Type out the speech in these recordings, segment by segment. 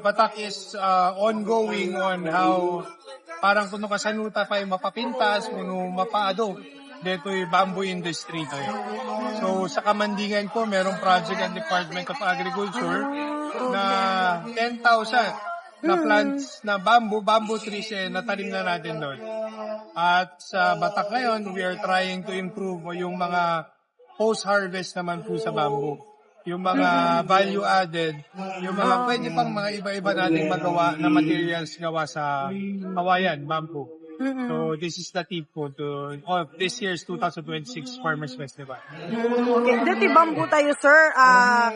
Batak is ongoing on how parang kuno kasanuta pa yung mapapintas, kuno mapaado dito yung bamboo industry tayo. So sa Kamandingan po, merong project ang Department of Agriculture na 10,000 na plants na bamboo trees natanim na natin doon. At sa Batak ngayon, we are trying to improve yung mga post-harvest naman po sa bamboo. Yung mga value added, yung mga pwede pang mga iba-iba nating magawa na materials gawa sa kawayan, bamboo. So this is the tip po of this year's 2026 Farmers Festival. Okay, dati bamboo tayo, sir.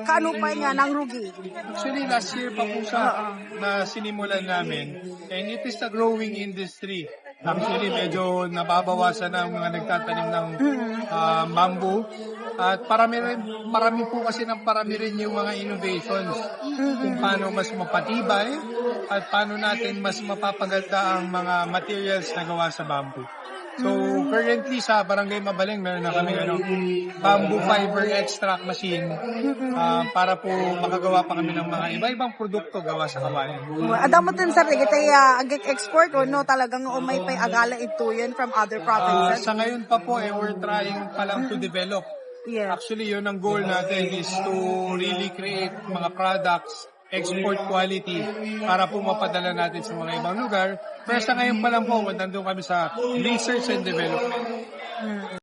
Kaano pa nga ng rugi? Actually, last year pa po siya na sinimulan namin. And it is a growing industry. Actually, medyo nababawasan na ang mga nagtatanim ng bamboo. At parami po kasi parami rin yung mga innovations kung paano mas mapatibay at paano natin mas mapapaganda ang mga materials na gawa sa bamboo. So, currently sa Barangay Mabaleng, meron na kami bamboo fiber extract machine para po makagawa pa kami ng mga iba-ibang produkto gawa sa kawayan. Adamo din, sir, kitay ag-export o no talagang umay pa'y agala ito yun from other provinces? Sa ngayon pa po, we're trying pa lang to develop. Yes. Actually, yun ang goal natin is to really create mga products, export quality, para po mapadala natin sa mga ibang lugar. Pero sa ngayon pa lang po, nandun kami sa research and development.